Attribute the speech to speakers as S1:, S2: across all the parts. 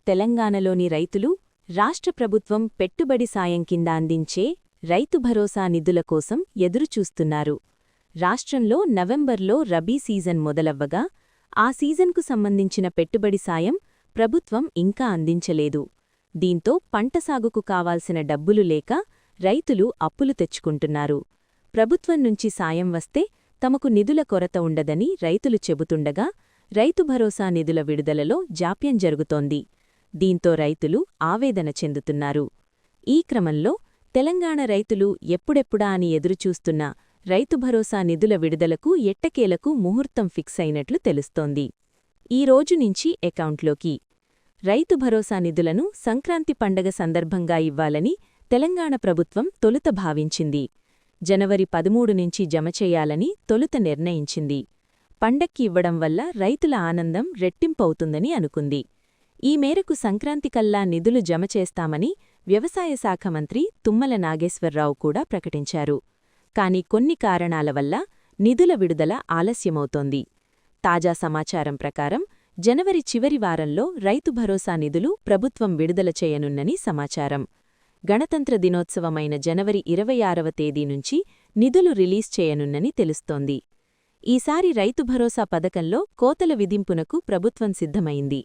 S1: తెలంగాణలోని రైతులు రాష్ట్ర ప్రభుత్వం పెట్టుబడి సాయం కింద అందించే రైతు భరోసా నిధుల కోసం ఎదురుచూస్తున్నారు. రాష్ట్రంలో నవంబర్లో రబీ సీజన్ మొదలవ్వగా ఆ సీజన్కు సంబంధించిన పెట్టుబడి సాయం ప్రభుత్వం ఇంకా అందించలేదు. దీంతో పంట సాగుకు కావాల్సిన డబ్బులు లేక రైతులు అప్పులు తెచ్చుకుంటున్నారు. ప్రభుత్వం నుంచి సాయం వస్తే తమకు నిధుల కొరత ఉండదని రైతులు చెబుతుండగా రైతు భరోసా నిధుల విడుదలలో జాప్యం జరుగుతోంది. దీంతో రైతులు ఆవేదన చెందుతున్నారు. ఈ క్రమంలో తెలంగాణ రైతులు ఎప్పుడెప్పుడా అని ఎదురుచూస్తున్న రైతు భరోసా నిధుల విడుదలకు ఎట్టకేలకు ముహూర్తం ఫిక్స్ అయినట్లు తెలుస్తోంది. ఈ రోజు నుంచి అకౌంట్లోకి రైతు భరోసా నిధులను సంక్రాంతి పండగ సందర్భంగా ఇవ్వాలని తెలంగాణ ప్రభుత్వం తొలుత భావించింది. జనవరి 13 నుంచి జమ చెయ్యాలని తొలుత నిర్ణయించింది. పండక్కి ఇవ్వడం వల్ల రైతుల ఆనందం రెట్టింపవుతుందని అనుకుంది. ఈ మేరకు సంక్రాంతికల్లా నిధులు జమ చేస్తామని వ్యవసాయ శాఖ మంత్రి తుమ్మల నాగేశ్వరరావు కూడా ప్రకటించారు. కాని కొన్ని కారణాల వల్ల నిధుల విడుదల ఆలస్యమవుతోంది. తాజా సమాచారం ప్రకారం జనవరి చివరి వారంలో రైతు భరోసా నిధులు ప్రభుత్వం విడుదల చేయనున్నని సమాచారం. గణతంత్ర దినోత్సవమైన జనవరి 26వ తేదీ నుంచి నిధులు రిలీజ్ చేయనున్నని తెలుస్తోంది. ఈసారి రైతు భరోసా పథకంలో కోతల విధింపునకు ప్రభుత్వం సిద్ధమైంది.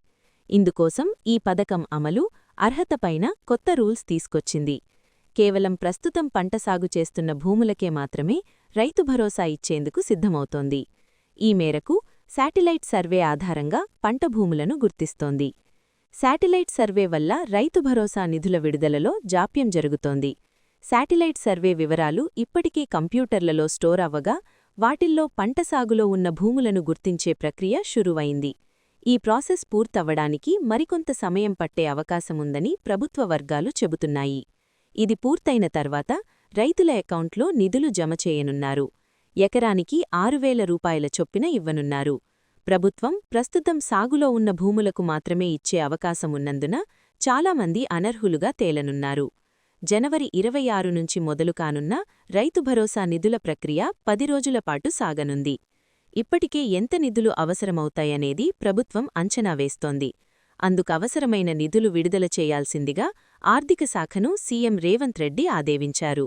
S1: ఇందుకోసం ఈ పథకం అమలు, అర్హతపైన కొత్త రూల్స్ తీసుకొచ్చింది. కేవలం ప్రస్తుతం పంట సాగు చేస్తున్న భూములకే మాత్రమే రైతు భరోసా ఇచ్చేందుకు సిద్ధమవుతోంది. ఈ మేరకు శాటిలైట్ సర్వే ఆధారంగా పంట భూములను గుర్తిస్తోంది. శాటిలైట్ సర్వే వల్ల రైతు భరోసా నిధుల విడుదలలో జాప్యం జరుగుతోంది. శాటిలైట్ సర్వే వివరాలు ఇప్పటికే కంప్యూటర్లలో స్టోర్ అవ్వగా వాటిల్లో పంట సాగులో ఉన్న భూములను గుర్తించే ప్రక్రియ షురువైంది. ఈ ప్రాసెస్ పూర్తవ్వడానికి మరికొంత సమయం పట్టే అవకాశముందని ప్రభుత్వ వర్గాలు చెబుతున్నాయి. ఇది పూర్తయిన తర్వాత రైతుల అకౌంట్లో నిధులు జమ చేయనున్నారు. ఎకరానికి 6,000 రూపాయల చొప్పున ఇవ్వనున్నారు. ప్రభుత్వం ప్రస్తుతం సాగులో ఉన్న భూములకు మాత్రమే ఇచ్చే అవకాశమున్నందున చాలామంది అనర్హులుగా తేలనున్నారు. జనవరి 26 నుంచి మొదలు కానున్న రైతు భరోసా నిధుల ప్రక్రియ 10 రోజుల పాటు సాగనుంది. ఇప్పటికే ఎంత నిధులు అవసరమవుతాయనేది ప్రభుత్వం అంచనా వేస్తోంది. అందుకవసరమైన నిధులు విడుదల చేయాల్సిందిగా ఆర్థిక శాఖను సీఎం రేవంత్ రెడ్డి ఆదేశించారు.